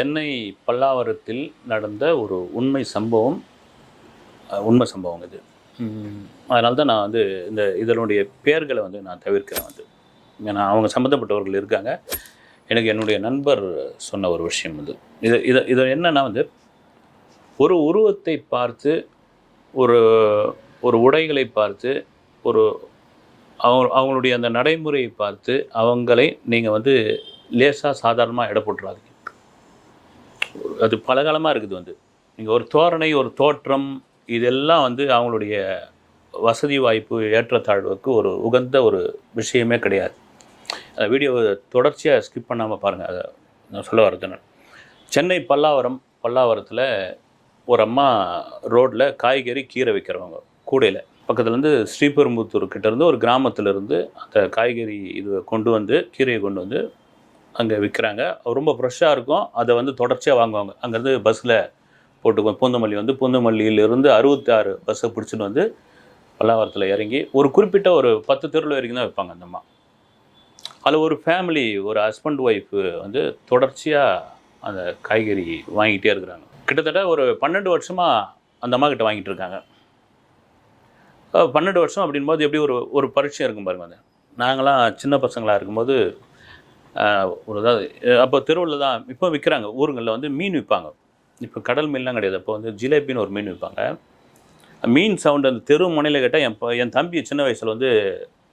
சென்னை பல்லாவரத்தில் நடந்த ஒரு உண்மை சம்பவம் இது. அதனால தான் நான் வந்து இதனுடைய பெயர்களை வந்து நான் தவிர்க்கிறேன் வந்து. ஏன்னா அவங்க சம்மந்தப்பட்டவர்கள் இருக்காங்க. எனக்கு என்னுடைய நண்பர் சொன்ன ஒரு விஷயம் வந்து இது என்னன்னா வந்து, ஒரு உருவத்தை பார்த்து, ஒரு ஒரு உடைகளை பார்த்து, ஒரு அவங்களுடைய அந்த நடைமுறையை பார்த்து அவங்களை நீங்கள் வந்து லேசாக சாதாரணமாக எடை போட்டுறாதீங்க. அது பலகாலமாக இருக்குது வந்து. நீங்கள் ஒரு தோரணை, ஒரு தோற்றம், இதெல்லாம் வந்து அவங்களுடைய வசதி வாய்ப்பு ஏற்றத்தாழ்வுக்கு ஒரு உகந்த ஒரு விஷயமே கிடையாது. அந்த வீடியோவை தொடர்ச்சியாக ஸ்கிப் பண்ணாமல் பாருங்கள். அதை நான் சொல்ல வரது நான். சென்னை பல்லாவரத்தில் ஒரு அம்மா ரோட்டில் காய்கறி கீரை விற்கிறவங்க கூடையில் பக்கத்துலேருந்து ஸ்ரீபெரும்புத்தூர் கிட்டேருந்து ஒரு கிராமத்திலேருந்து அந்த காய்கறி கீரையை கொண்டு வந்து அங்கே விற்கிறாங்க. ரொம்ப ஃப்ரெஷ்ஷாக இருக்கும். அதை வந்து தொடர்ச்சியாக வாங்குவாங்க. அங்கேருந்து பஸ்ஸில் போட்டு பூந்தமல்லியிலிருந்து 66 பஸ்ஸை பிடிச்சிட்டு வந்து பல்லாவரத்தில் இறங்கி ஒரு குறிப்பிட்ட ஒரு 10 தெருவில் வரைக்கும் தான் வைப்பாங்க அந்த அம்மா. அதில் ஒரு ஃபேமிலி, ஒரு ஹஸ்பண்ட் ஒய்ஃபு வந்து தொடர்ச்சியாக அந்த காய்கறி வாங்கிட்டே இருக்கிறாங்க. கிட்டத்தட்ட ஒரு 12 வருஷமாக அந்த அம்மா கிட்ட வாங்கிட்டு இருக்காங்க. 12 வருஷம் அப்படின்போது எப்படி ஒரு பரிச்சயம் இருக்கும் பாருங்க. அது நாங்களாம் சின்ன பசங்களாக இருக்கும்போது அப்போ தெருவில் தான் இப்போ விற்கிறாங்க. ஊருங்களில் வந்து மீன் விற்பாங்க. இப்போ கடல் மீன்லாம் கிடையாது. அப்போ வந்து ஜிலேபின்னு ஒரு மீன் விற்பாங்க. மீன் சவுண்டு அந்த தெரு முனையில் கேட்டால் என் தம்பி சின்ன வயசில் வந்து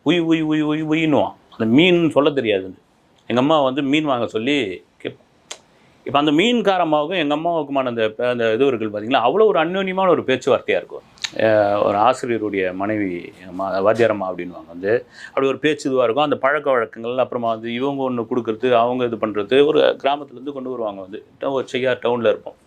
உய் உய் உய் உய் உயின்னுவான். அந்த மீன் சொல்ல தெரியாது. எங்கள் அம்மா வந்து மீன் வாங்க சொல்லி கேட்போம். இப்போ அந்த மீன்கார அம்மாவுக்கும் எங்கள் அம்மாவுக்குமான அந்த இது இருக்குது பார்த்தீங்களா, அவ்வளோ ஒரு அந்யோன்யமான ஒரு பேச்சுவார்த்தையாக இருக்கும். ஒரு ஆசிரியருடைய மனைவி வாத்தியாரம்மா அப்படின்வாங்க வந்து, அப்படி ஒரு பேச்சு இதுவாக இருக்கும். அந்த பழக்க வழக்கங்கள், அப்புறமா வந்து இவங்க ஒன்று கொடுக்குறது, அவங்க இது பண்ணுறது, ஒரு கிராமத்துலேருந்து கொண்டு வருவாங்க வந்து. ஒரு செய்யார் டவுனில் இருப்போம்.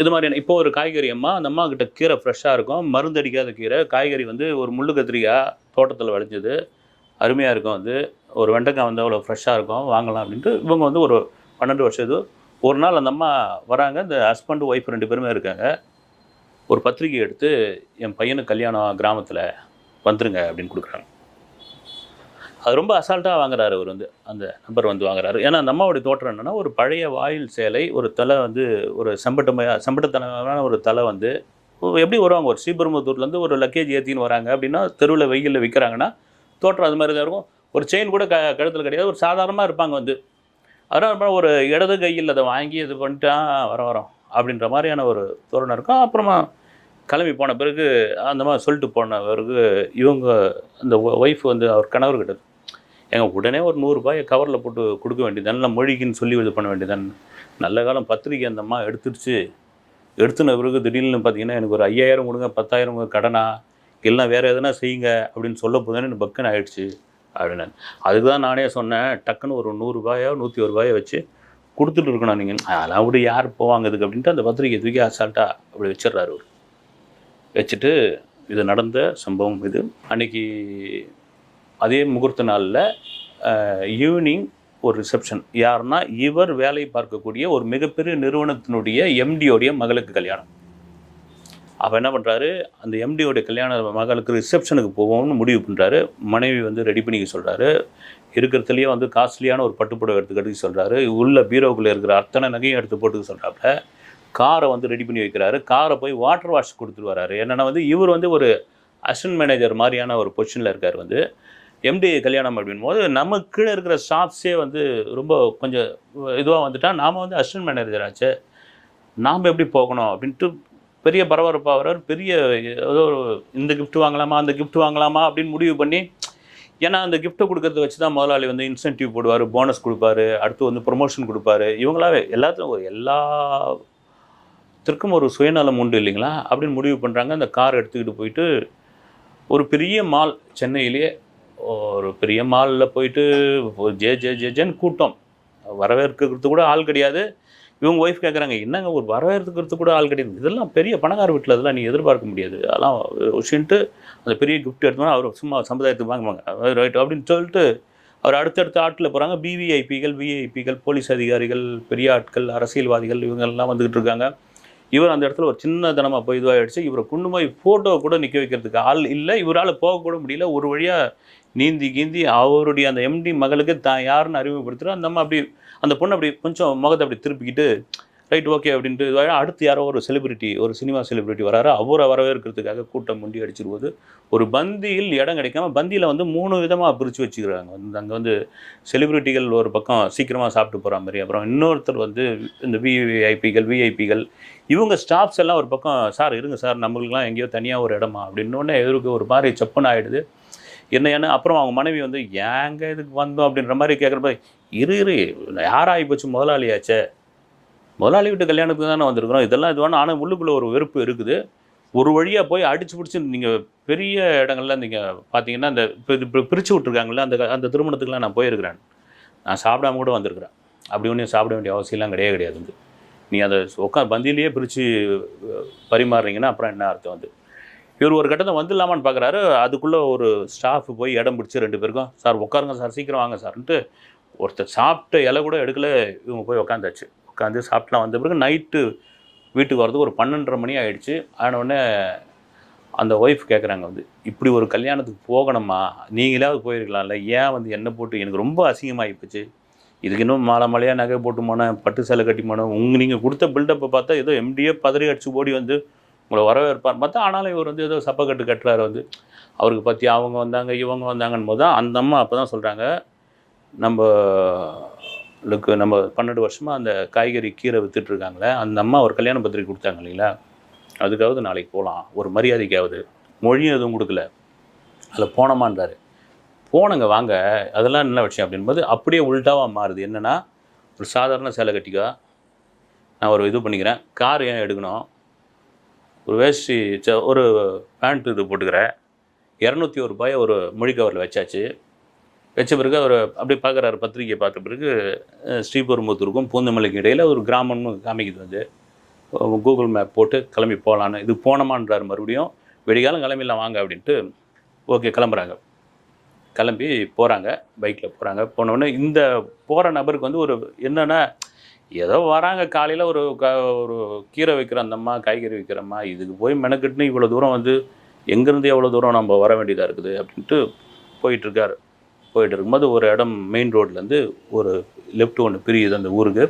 இது மாதிரியான இப்போ ஒரு காய்கறி அம்மா, அந்த அம்மா கிட்ட கீரை ஃப்ரெஷ்ஷாக இருக்கும், மருந்து அடிக்காத கீரை. காய்கறி வந்து ஒரு முள்ளு கத்திரிக்காய் தோட்டத்தில் விளைஞ்சது, அருமையாக இருக்கும். வந்து ஒரு வெண்டைக்காய் வந்து அவ்வளோ ஃப்ரெஷ்ஷாக இருக்கும், வாங்கலாம் அப்படின்ட்டு இவங்க வந்து ஒரு 12 வருஷம் இது. ஒரு நாள் அந்த அம்மா வராங்க. இந்த ஹஸ்பண்ட் ஒய்ஃப் 2 பேருமே இருக்காங்க. ஒரு பத்திரிக்கை எடுத்து, என் பையனுக்கு கல்யாணம் கிராமத்தில் வந்துருங்க அப்படின்னு கொடுக்குறாங்க. அது ரொம்ப அசால்ட்டாக வாங்குறாரு அவர் வந்து, அந்த நம்பர் வந்து வாங்குறாரு. ஏன்னா அந்த அம்மாவுடைய தோற்றம் என்னென்னா, ஒரு பழைய வாயில் சேலை, ஒரு தலை வந்து ஒரு செம்பட்டத்தனமான ஒரு தலை வந்து எப்படி வருவாங்க, ஒரு ஸ்ரீபெரும்புத்தூர்லேருந்து ஒரு லக்கேஜ் ஏற்றின்னு வராங்க அப்படின்னா, தெருவில் வெயிலில் விற்கிறாங்கன்னா தோற்றம் அது மாதிரி தான் இருக்கும். ஒரு செயின் கூட கழுத்தில் கிடையாது, ஒரு சாதாரணமாக இருப்பாங்க வந்து. அதனால் ஒரு இடது கையில் அதை வாங்கி இது பண்ணிட்டு வரோம் அப்படின்ற மாதிரியான ஒரு தோரணை இருக்கும். அப்புறமா கிளம்பி போன பிறகு அந்த மாதிரி சொல்லிட்டு போன பிறகு இவங்க அந்த ஒய்ஃப் வந்து அவர் கணவர்கிட்ட, உடனே ஒரு 100 ரூபாயை கவரில் போட்டு கொடுக்க வேண்டியதான், இல்லை மொழிக்குன்னு சொல்லி இது பண்ண வேண்டியதான். நல்ல காலம் பத்திரிக்கை அந்த அம்மா எடுத்துன பிறகு திடீர்னு பார்த்தீங்கன்னா, எனக்கு ஒரு 5000 கொடுங்க, 10,000 கொடுங்க கடனா, இல்லைனா வேறு எதனா செய்யுங்க அப்படின்னு சொல்ல போதுன்னு எனக்கு பக்குன்னு ஆகிடுச்சு அப்படின்னு. அதுக்கு தான் நானே சொன்னேன், டக்குன்னு ஒரு 100 ரூபாயோ 101 ரூபாயோ வச்சு கொடுத்துட்டு இருக்கணும் நீங்கள். அதெல்லாம் அப்படி யார் போவாங்க இதுக்கு அப்படின்ட்டு அந்த பத்திரிக்கை தூக்கி அசால்ட்டாக அப்படி வச்சிடுறாரு அவர். வச்சுட்டு இது நடந்த சம்பவம் இது. அன்றைக்கி அதே முகூர்த்த நாளில் ஈவினிங் ஒரு ரிசப்ஷன். யாருன்னா, இவர் வேலை பார்க்கக்கூடிய ஒரு மிகப்பெரிய நிறுவனத்தினுடைய எம்டியோடைய மகளுக்கு கல்யாணம். அப்போ என்ன பண்ணுறாரு, அந்த எம்டியோடைய கல்யாண மகளுக்கு ரிசப்ஷனுக்கு போவோம்னு முடிவு பண்ணுறாரு. மனைவி வந்து ரெடி பண்ணிக்க சொல்கிறாரு. இருக்கிறதுலையே வந்து காஸ்ட்லியான ஒரு பட்டுப்புடவை எடுத்துக்கிட்டு சொல்கிறாரு. உள்ள பீரோவுக்குள்ளே இருக்கிற அத்தனை நகையும் எடுத்து போட்டுக்க சொல்கிறாப்புல. காரை வந்து ரெடி பண்ணி வைக்கிறாரு. காரை போய் வாட்டர் வாஷ் கொடுத்துட்டு வராரு. என்னென்னா வந்து இவர் வந்து ஒரு அசிஸ்டன்ட் மேனேஜர் மாதிரியான ஒரு பொசிஷனில் இருக்கார் வந்து. எம்டி கல்யாணம் அப்படின்போது நம்ம கீழே இருக்கிற ஸ்டாஃப்ஸே வந்து ரொம்ப கொஞ்சம் இதுவாக வந்துட்டால், நாம் வந்து அசிஸ்டன்ட் மேனேஜர் ஆச்சு, நாம் எப்படி போகணும் அப்படின்ட்டு பெரிய பரபரப்பாக வர்றார். பெரிய ஏதோ இந்த கிஃப்ட் வாங்கலாமா, அந்த கிஃப்ட் வாங்கலாமா அப்படின்னு முடிவு பண்ணி, ஏன்னா அந்த கிஃப்ட்டை கொடுக்கறத வச்சு தான் முதலாளி வந்து இன்சென்டிவ் போடுவார், போனஸ் கொடுப்பாரு, அடுத்து வந்து ப்ரொமோஷன் கொடுப்பாரு. இவங்களாவே எல்லாத்திற்கும் ஒரு சுயநலம் உண்டு இல்லைங்களா அப்படின்னு முடிவு பண்ணுறாங்க. அந்த கார் எடுத்துக்கிட்டு போயிட்டு ஒரு பெரிய மால், சென்னையிலேயே ஒரு பெரிய மாலில் போயிட்டு ஜேன்னு கூட்டம், வரவேற்கிறது கூட ஆள் கிடையாது. இவங்க ஒய்ஃப் கேட்குறாங்க, என்னங்க ஒரு வரவேற்கிறது கூட ஆள் கிடையாது, இதெல்லாம் பெரிய பணக்கார வீட்டில் இதெல்லாம் நீ எதிர்பார்க்க முடியாது, அதெல்லாம் விஷயன்ட்டு அந்த பெரிய கிஃப்ட் எடுத்தோம்னா அவர் சும்மா சமுதாயத்துக்கு வாங்குவாங்க ரைட் அப்படின்னு சொல்லிட்டு அவர் அடுத்தடுத்த ஆட்டில் போகிறாங்க. விஐபிகள், போலீஸ் அதிகாரிகள், பெரிய ஆட்கள், அரசியல்வாதிகள் இவங்கெல்லாம் வந்துக்கிட்டு இருக்காங்க. இவர் அந்த இடத்துல ஒரு சின்ன தனமாக போய் இதுவாகிடுச்சு. இவரை கொண்டு போய் ஃபோட்டோ கூட நிற்க வைக்கிறதுக்கு ஆள் இல்லை. இவரால் போகக்கூட முடியல. ஒரு வழியாக நீந்தி அவருடைய அந்த எம்டி மகளுக்கு தான் யாருன்னு அறிமுகப்படுத்துகிறோம். அந்த அம்மா அப்படி அந்த பொண்ணு அப்படி கொஞ்சம் முகத்தை அப்படி திருப்பிக்கிட்டு ரைட் ஓகே அப்படின்ட்டு அடுத்து யாரோ ஒரு செலிபிரிட்டி, ஒரு சினிமா செலிபிரிட்டி வராரு, அவரை வரவேற்கிறதுக்காக கூட்டம் முண்டி அடிச்சிருவது. ஒரு பந்தியில் இடம் கிடைக்காம பந்தியில் வந்து 3 விதமாக பிரித்து வச்சுக்கிறாங்க. அங்கே வந்து செலிபிரிட்டிகள் ஒரு பக்கம் சீக்கிரமாக சாப்பிட்டு போகிற மாதிரி, அப்புறம் இன்னொருத்தர் வந்து இந்த விஐபிகள் இவங்க ஸ்டாஃப்ஸ் எல்லாம் ஒரு பக்கம், சார் இருங்க சார் நம்மளுக்குலாம் எங்கேயோ தனியாக ஒரு இடமா அப்படின்னோடனே எதிர்க்கு ஒரு மாதிரி செப்புன்னு ஆகிடுது. என்ன அப்புறம் அவங்க மனைவி வந்து ஏங்க இதுக்கு வந்தோம் அப்படின்ற மாதிரி கேட்குறப்ப, இரு யாராகி போச்சு, முதலாளியாச்சே, முதலாளி வீட்டு கல்யாணத்துக்கு தானே வந்திருக்கிறோம், இதெல்லாம் இது வேணும். ஆனால் உள்ளுக்குள்ளே ஒரு வெறுப்பு இருக்குது. ஒரு வழியாக போய் அடிச்சு பிடிச்சி நீங்கள் பெரிய இடங்கள்ல நீங்கள் பார்த்தீங்கன்னா இந்த பிரித்து விட்ருக்காங்களே அந்த திருமணத்துக்குலாம் நான் போயிருக்கிறேன். நான் சாப்பிடாம கூட வந்திருக்கிறேன். அப்படி ஒன்றும் சாப்பிட வேண்டிய அவசியம்லாம் கிடையாது வந்து. நீ அதை பந்தியிலேயே பிரித்து பரிமாறுறீங்கன்னா அப்புறம் என்ன அர்த்தம் வந்து. இவர் ஒரு கட்டத்தை வந்துடலாமான்னு பார்க்குறாரு. அதுக்குள்ளே ஒரு ஸ்டாஃப் போய் இடம் பிடிச்சி 2 பேருக்கும், சார் உட்காருங்க சார், சீக்கிரம் வாங்க சார்ன்ட்டு ஒருத்தர் சாப்பிட்ட இலை கூட எடுக்கல. இவங்க போய் உட்காந்தாச்சு. உட்காந்து சாப்பிட்லாம் வந்த பிறகு நைட்டு வீட்டுக்கு வரதுக்கு ஒரு 12:30 மணி ஆகிடுச்சு. ஆனவுடனே அந்த ஒய்ஃப் கேட்குறாங்க வந்து, இப்படி ஒரு கல்யாணத்துக்கு போகணுமா, நீங்களாவது போயிருக்கலாம்ல, ஏன் வந்து என்ன போட்டு, எனக்கு ரொம்ப அசிங்கமாகி போச்சு, இதுக்கு இன்னும் மாலையாக நகை போட்டு போனேன், பட்டு சேலை கட்டி போனேன், நீங்கள் கொடுத்த பில்டப்பை பார்த்தா ஏதோ எம்டியே பதறி அடிச்சு ஓடி வந்து உங்களை வரவேற்பார் பார்த்தா, ஆனாலும் இவர் வந்து ஏதோ சப்பக்கட்டு கட்டுறாரு வந்து. அவருக்கு பற்றி அவங்க வந்தாங்க இவங்க வந்தாங்கன்னு போது தான் அந்த அம்மா அப்போ தான் சொல்கிறாங்க, நம்ம 12 வருஷமாக அந்த காய்கறி கீரை விற்றுட்ருக்காங்களே, அந்த அம்மா ஒரு கல்யாண பத்திரிக்கை கொடுத்தாங்க இல்லைங்களா, அதுக்காவது நாளைக்கு போகலாம், ஒரு மரியாதைக்காவது. மொழியும் எதுவும் கொடுக்கல, அதில் போனோமான்றாரு. போனங்க வாங்க, அதெல்லாம் என்ன விஷயம் அப்படின்போது அப்படியே உள்டாவாக மாறுது. என்னென்னா, ஒரு சாதாரண சேலை கட்டிக்கா, நான் ஒரு இது பண்ணிக்கிறேன், கார் ஏன் எடுக்கணும், ஒரு வேஷ்டி ஒரு பேண்ட்டு இது போட்டுக்கிறேன், 201 ரூபாயை ஒரு மொழி கவரில் வச்சாச்சு. வச்ச பிறகு அவர் அப்படியே பார்க்குறாரு, பத்திரிக்கையை பார்த்த பிறகு ஸ்ரீபெரும்புத்தூருக்கும் பூந்தமல்லிக்கும் இடையில் ஒரு கிராமம்னு காமிக்குது வந்து. கூகுள் மேப் போட்டு கிளம்பி போகலான்னு, இது போனோமான்றார். மறுபடியும் வெடிகாலம் கிளம்பிடலாம் வாங்க அப்படின்ட்டு ஓகே கிளம்புறாங்க. கிளம்பி போகிறாங்க, பைக்கில் போகிறாங்க. போனோடனே இந்த போகிற நபருக்கு வந்து ஒரு என்னென்னா, ஏதோ வராங்க காலையில் ஒரு கீரை வைக்கிற அந்த அம்மா, காய்கறி வைக்கிறம்மா, இதுக்கு போய் மெனக்கட்டுன்னு இவ்வளோ தூரம் வந்து எங்கேருந்து எவ்வளோ தூரம் நம்ம வர வேண்டியதாக இருக்குது அப்படின்ட்டு போயிட்டுருக்காரு. போயிட்டு இருக்கும்போது ஒரு இடம் மெயின் ரோட்லேருந்து ஒரு லெஃப்ட் ஒன்று பிரியுது அந்த ஊருக்கு.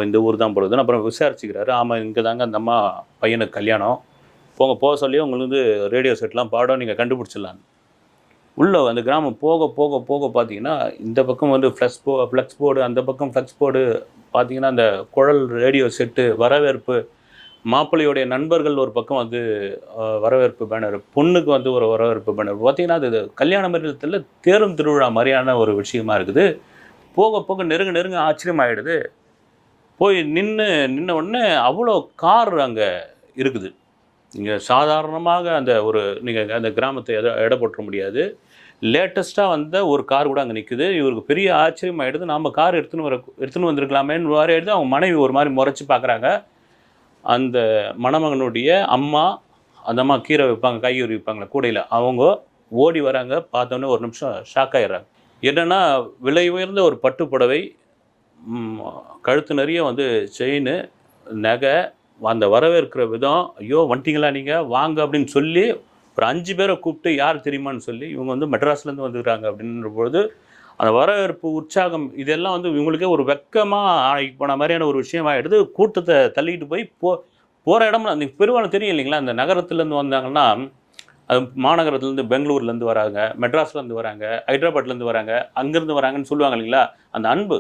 இந்த ஊர் தான் போடுதுன்னு அப்புறம் விசாரிச்சுக்கிறாரு. ஆமாம், இங்கே தாங்க அந்த அம்மா பையனுக்கு கல்யாணம், போக சொல்லி உங்களுக்கு வந்து ரேடியோ செட்லாம் பாடம் நீங்கள் கண்டுபிடிச்சிடலான்னு. உள்ளே அந்த கிராமம் போக போக போக பார்த்தீங்கன்னா, இந்த பக்கம் வந்து ஃப்ளெக்ஸ் போர்டு, அந்த பக்கம் ஃப்ளெக்ஸ் போர்டு பார்த்தீங்கன்னா, அந்த குழல் ரேடியோ செட்டு, வரவேற்பு, மாப்பிள்ளையுடைய நண்பர்கள் ஒரு பக்கம் வந்து வரவேற்பு பேனர், பொண்ணுக்கு வந்து ஒரு வரவேற்பு பேனர். பார்த்தீங்கன்னா அது கல்யாண மண்டபத்தில் தேரும் திருவிழா மாதிரியான ஒரு விஷயமா இருக்குது. போக போக நெருங்க ஆச்சரியமாகிடுது. போய் நின்ன உடனே அவ்வளோ கார் அங்கே இருக்குது. நீங்கள் சாதாரணமாக நீங்கள் அந்த கிராமத்தை எடை போட்டுற முடியாது. லேட்டஸ்ட்டாக வந்த ஒரு கார் கூட அங்கே நிற்குது. இவருக்கு பெரிய ஆச்சரியமாகிடுது. நாம் கார் எடுத்துன்னு வந்திருக்கலாமேன்னு மாதிரி ஆகிடுது. அவங்க மனைவி ஒரு மாதிரி முறைச்சி பார்க்குறாங்க. அந்த மணமகனுடைய அம்மா, அந்த அம்மா கீரை வைப்பாங்க, காய்கறி வைப்பாங்களே கூடையில், அவங்க ஓடி வராங்க. பார்த்தோன்னே ஒரு நிமிஷம் ஷாக் ஆகிடுறாங்க. என்னென்னா, விலை உயர்ந்த ஒரு பட்டு புடவை, கழுத்து நிறைய வந்து செயின், நகை, அந்த வரவேற்கிற விதம், ஐயோ வந்துட்டிங்களா நீங்கள் வாங்க அப்படின்னு சொல்லி ஒரு 5 பேரை கூப்பிட்டு யார் தெரியுமான்னு சொல்லி, இவங்க வந்து மெட்ராஸ்லேருந்து வந்துக்கிறாங்க அப்படின்ற பொழுது அந்த வரவேற்பு, உற்சாகம், இதெல்லாம் வந்து இவங்களுக்கே ஒரு வெக்கமாக ஆகி போன மாதிரியான ஒரு விஷயமாகிடுது. கூட்டத்தை தள்ளிக்கிட்டு போய் போகிற இடம் அந்த பெரும்பாலும் தெரியும் இல்லைங்களா, அந்த நகரத்துலேருந்து வந்தாங்கன்னா, அது மாநகரத்துலேருந்து பெங்களூர்லேருந்து வராங்க, மெட்ராஸ்லேருந்து வராங்க, ஹைதராபாத்லேருந்து வராங்க, அங்கேருந்து வராங்கன்னு சொல்லுவாங்க இல்லைங்களா. அந்த அன்பு,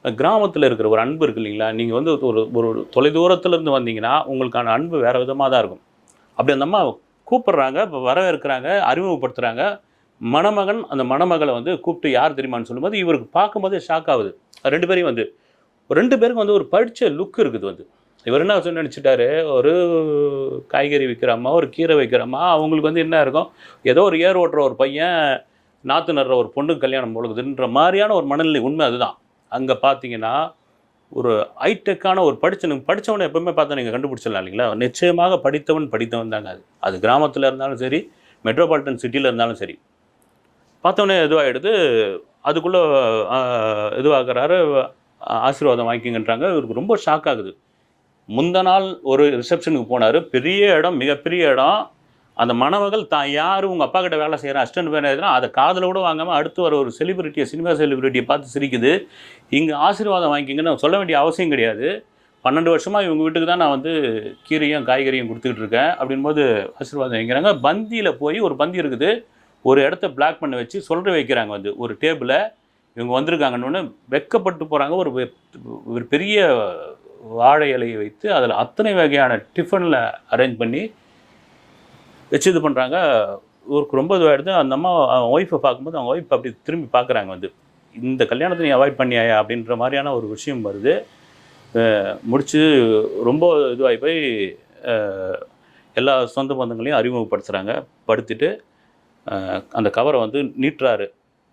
கிராமத்தில் இருக்கிற ஒரு அன்பு இருக்குது இல்லைங்களா. நீங்கள் வந்து ஒரு தொலைதூரத்துலேருந்து வந்தீங்கன்னா உங்களுக்கான அன்பு வேறு விதமாக தான் இருக்கும். அப்படி அந்த அம்மா கூப்பிட்றாங்க, இப்போ வரவேற்கிறாங்க, அறிமுகப்படுத்துகிறாங்க. மணமகன் அந்த மணமகளை வந்து கூப்பிட்டு யார் தெரியுமான்னு சொல்லும்போது இவருக்கு பார்க்கும்போதே ஷாக் ஆகுது. 2 பேரையும் வந்து 2 பேருக்கும் வந்து ஒரு படித்த லுக் இருக்குது வந்து. இவர் என்ன நினச்சிட்டாரு, ஒரு காய்கறி விற்கிறம்மா, ஒரு கீரை வைக்கிறம்மா, அவங்களுக்கு வந்து என்ன இருக்கும், ஏதோ ஒரு ஏர் ஓட்டுற ஒரு பையன், நாற்று நடுற ஒரு பொண்ணுக்கு கல்யாணம் பொழுதுன்ற மாதிரியான ஒரு மனநிலை. உண்மை அதுதான். அங்கே பார்த்தீங்கன்னா ஒரு ஹைடெக்கான ஒரு படித்தவனை எப்பவுமே பார்த்தா நீங்கள் கண்டுபிடிச்சிடலாம் இல்லைங்களா. நிச்சயமாக படித்தவன் தாங்க. அது கிராமத்தில் இருந்தாலும் சரி, மெட்ரோபாலிட்டன் சிட்டியில் இருந்தாலும் சரி, பார்த்தோன்னே இதுவாகிடுது. அதுக்குள்ளே இதுவாகிறாரு, ஆசீர்வாதம் வாங்கிக்கிங்கன்றாங்க. இவருக்கு ரொம்ப ஷாக் ஆகுது. முந்த நாள் ஒரு ரிசப்ஷனுக்கு போனார், பெரிய இடம், மிகப்பெரிய இடம். அந்த மணமகள் தான் யார் உங்கள் அப்பா கிட்ட வேலை செய்கிறேன் அசிஸ்டன்ட் மேனேஜர்னா அதை காதில் கூட வாங்காமல் அடுத்து வர ஒரு செலிபிரிட்டியை சினிமா செலிபிரிட்டியை பார்த்து சிரிக்குது. இங்கே ஆசீர்வாதம் வாங்கிக்கிங்கன்னு சொல்ல வேண்டிய அவசியம் கிடையாது. 12 வருஷமாக இவங்க வீட்டுக்கு தான் நான் வந்து கீரையும் காய்கறியும் கொடுத்துக்கிட்டு இருக்கேன் அப்படின்போது ஆசீர்வாதம் வாங்கிக்கிறாங்க. பந்தியில் போய் ஒரு பந்தி இருக்குது, ஒரு இடத்த பிளாக் பண்ண வச்சு சொல்கிற வைக்கிறாங்க. வந்து ஒரு டேபிளை இவங்க வந்திருக்காங்கன்னு வெக்கப்பட்டு போகிறாங்க. ஒரு பெரிய வாழை இலையை வைத்து அதில் அத்தனை வகையான டிஃபனில் அரேஞ்ச் பண்ணி வச்சு இது பண்ணுறாங்க. ஒரு ரொம்ப இதுவாகிடுது. அந்த அம்மா அவங்க ஒய்ஃபை பார்க்கும்போது அவங்க ஒய்ஃப் அப்படி திரும்பி பார்க்குறாங்க. வந்து இந்த கல்யாணத்தை நீ அவாய்ட் பண்ணியாயா அப்படின்ற மாதிரியான ஒரு விஷயம் வருது. முடித்து ரொம்ப இதுவாகி போய் எல்லா சொந்த பந்தங்களையும் அறிமுகப்படுத்துகிறாங்க. படுத்திட்டு அந்த கவரை வந்து நீட்டுறாரு.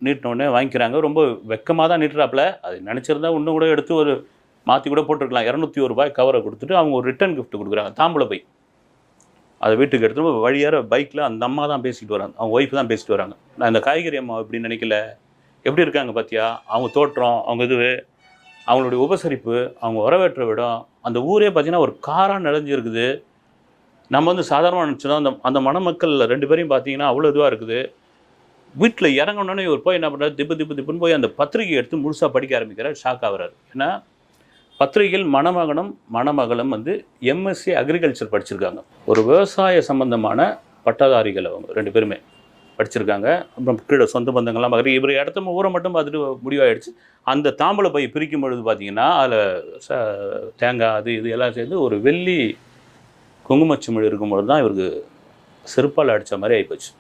நீட்டினோடனே வாங்கிக்கிறாங்க. ரொம்ப வெக்கமாக தான் நீட்டுறாப்புல. அது நினச்சிருந்தா இன்னும் கூட எடுத்து ஒரு மாற்றி கூட போட்டிருக்கலாம். 201 ரூபாய் கவரை கொடுத்துட்டு அவங்க ஒரு ரிட்டர்ன் கிஃப்ட் கொடுக்குறாங்க, தாம்பூல பை. அதை வீட்டுக்கு எடுத்துகிட்டு வழியார பைக்கில் அந்த அம்மா தான் பேசிட்டு வராங்க, அவங்க ஒய்ஃப் தான் பேசிட்டு வராங்க. நான் இந்த காய்கறி அம்மா இப்படின்னு நினைக்கல, எப்படி இருக்காங்க பார்த்தியா, அவங்க தோற்றம், அவங்க இது, அவங்களுடைய உபசரிப்பு, அவங்க வரவேற்ற விடம், அந்த ஊரே பார்த்திங்கன்னா ஒரு காராக நிறைஞ்சிருக்குது. நம்ம வந்து சாதாரணமாக நினச்சோம். அந்த மணமக்கள் 2 பேரையும் பார்த்தீங்கன்னா அவ்வளோ இதுவாக இருக்குது. வீட்டில் இறங்கணுன்னே இவர் போய் என்ன பண்ணுறாரு, திப்புன்னு போய் அந்த பத்திரிகை எடுத்து முழுசாக படிக்க ஆரம்பிக்கிறார். ஷாக் ஆகிறார். ஏன்னா பத்திரிகையில் மணமகளும் வந்து எம்எஸ்சி அக்ரிகல்ச்சர் படிச்சிருக்காங்க. ஒரு விவசாய சம்பந்தமான பட்டதாரிகள் அவங்க 2 பேருமே படிச்சிருக்காங்க. அப்புறம் கீழே சொந்த பந்தங்கள்லாம் பார்க்குறது. இவர் இடத்த ஊரை மட்டும் பார்த்துட்டு முடிவாயிடுச்சு. அந்த தாம்பூல பை பிரிக்கும் பொழுது பார்த்தீங்கன்னா அதில் தேங்காய் அது இது எல்லாம் சேர்ந்து ஒரு வெள்ளி குங்குமச்சிமிழ் இருக்கும்பொழுது தான் இவருக்கு செருப்பால் அடித்த மாதிரி ஆகிப்போச்சு.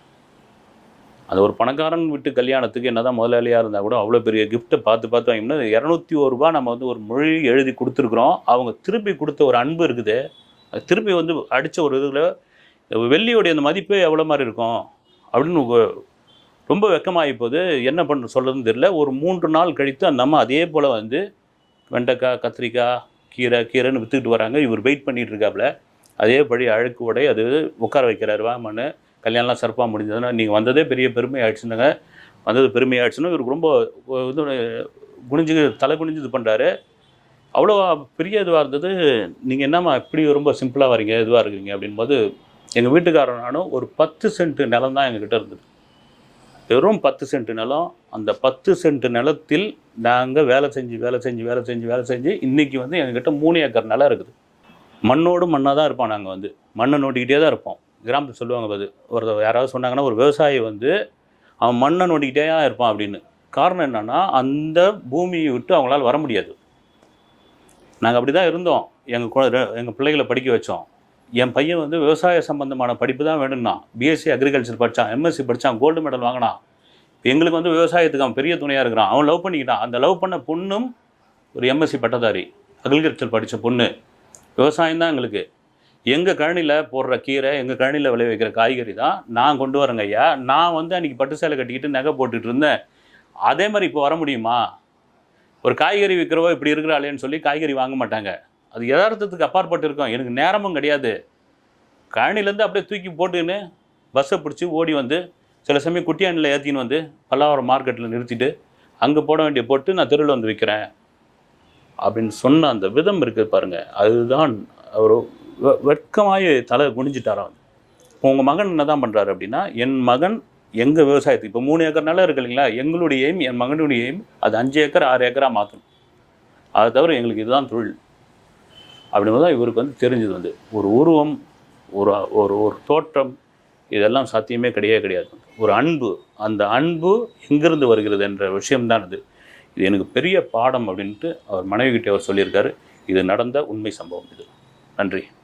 அது ஒரு பணக்காரன் வீட்டு கல்யாணத்துக்கு என்ன தான் முதலாளியாக இருந்தால் கூட அவ்வளோ பெரிய கிஃப்ட்டை பார்த்து வாங்கினா 201 ரூபா நம்ம வந்து ஒரு மொழி எழுதி கொடுத்துருக்குறோம். அவங்க திருப்பி கொடுத்த ஒரு அன்பு இருக்குது. அது திருப்பி வந்து அடித்த ஒரு இதில் வெள்ளியோடைய அந்த மதிப்பே எவ்வளோ மாதிரி இருக்கும் அப்படின்னு ரொம்ப வெக்கமாகி போது. என்ன பண்ண சொல்கிறதுன்னு தெரியல. ஒரு 3 நாள் கழித்து அந்த அம்மா அதே போல் வந்து வெண்டைக்காய், கத்திரிக்காய், கீரைன்னு விற்றுக்கிட்டு வராங்க. இவர் வெயிட் பண்ணிகிட்டு இருக்காப்புல. அதே படி அழுக்கு உடை அது உட்கார வைக்கிறாரு. வாமன்னு கல்யாணம்லாம் சிறப்பாக முடிஞ்சதுன்னா நீங்கள் வந்ததே பெரிய பெருமை ஆகிடுச்சுன்னாங்க. வந்தது பெருமை ஆகிடுச்சுன்னா இவருக்கு ரொம்ப இது தலை குனிஞ்சு இது பண்ணுறாரு. அவ்வளோ பெரிய இதுவாக இருந்தது. நீங்கள் என்னம்மா இப்படி ரொம்ப சிம்பிளாக வரீங்க, இதுவாக இருக்கிறீங்க அப்படின்போது, எங்கள் வீட்டுக்காரனாலும் ஒரு 10 சென்ட் நிலம் தான் எங்ககிட்ட இருந்தது. வெறும் 10 சென்ட் நிலம். அந்த 10 சென்ட் நிலத்தில் நாங்கள் வேலை செஞ்சு இன்றைக்கி வந்து எங்ககிட்ட 3 ஏக்கர் நிலம் இருக்குது. மண்ணோடு மண்ணாக தான் இருப்போம். நாங்கள் வந்து மண்ணை நோண்டிக்கிட்டே தான் இருப்போம். கிராமத்தில் சொல்லுவாங்க. ஒரு யாராவது சொன்னாங்கன்னா ஒரு விவசாயி வந்து அவன் மண்ணை நோண்டிக்கிட்டே தான் இருப்பான் அப்படின்னு. காரணம் என்னென்னா அந்த பூமியை விட்டு அவங்களால வர முடியாது. நாங்கள் அப்படி தான் இருந்தோம். எங்கள் பிள்ளைகளை படிக்க வச்சோம். என் பையன் வந்து விவசாய சம்பந்தமான படிப்பு தான் வேணும்னா பிஎஸ்சி அக்ரிகல்ச்சர் படித்தான், எம்எஸ்சி படித்தான், கோல்டு மெடல் வாங்கினான். எங்களுக்கு வந்து விவசாயத்துக்கு அவன் பெரிய துணையாக இருக்கிறான். அவன் லவ் பண்ணிக்கிட்டான். அந்த லவ் பண்ண பொண்ணும் ஒரு எம்எஸ்சி பட்டதாரி, அக்ரிகல்ச்சர் படித்த பொண்ணு. விவசாயம் தான் எங்களுக்கு. எங்கள் கழனியில் போடுற கீரை, எங்கள் கழனியில் விளைவிக்கிற காய்கறி தான் நான் கொண்டு வரேங்க ஐயா. நான் வந்து அன்றைக்கி பட்டு சேலை கட்டிக்கிட்டு நகை போட்டுட்டு இருந்தேன். அதே மாதிரி இப்போ வர முடியுமா? ஒரு காய்கறி விற்கிறவோ இப்படி இருக்கிறாளேன்னு சொல்லி காய்கறி வாங்க மாட்டாங்க. அது யதார்த்தத்துக்கு அப்பாற்பட்டு இருக்கும். எனக்கு நேரமும் கிடையாது. கழனிலேருந்து அப்படியே தூக்கி போட்டுன்னு பஸ்ஸை பிடிச்சி ஓடி வந்து சில சமயம் குட்டியாண்டில் ஏற்றின்னு வந்து பல்லாவரம் மார்க்கெட்டில் நிறுத்திட்டு அங்கே போட வேண்டிய போட்டு நான் தெருவில் வந்து விற்கிறேன் அப்படின்னு சொன்ன அந்த விதம் இருக்குது பாருங்கள். அதுதான் ஒரு வெட்கமாய் தலை குனிஞ்சிட்டாராம். இப்போ உங்கள் மகன் என்ன தான் பண்ணுறாரு அப்படின்னா, என் மகன் எங்கள் விவசாயத்துக்கு இப்போ 3 ஏக்கர் நிலம் இருக்குது இல்லைங்களா, எங்களுடைய எய்ம், என் மகனுடைய எய்ம் அது 5 ஏக்கர் 6 ஏக்கராக மாற்றணும். அதை தவிர எங்களுக்கு இதுதான் தொழில் அப்படின்போது தான் இவருக்கு வந்து தெரிஞ்சது. வந்து ஒரு உருவம், ஒரு ஒரு ஒரு தோற்றம், இதெல்லாம் சாத்தியமே கிடையாது. ஒரு அன்பு, அந்த அன்பு எங்கிருந்து வருகிறது என்ற விஷயம்தான் இது எனக்கு பெரிய பாடம் அப்படின்ட்டு அவர் மனைவிக்கிட்டே அவர் சொல்லியிருக்காரு. இது நடந்த உண்மை சம்பவம் இது. நன்றி.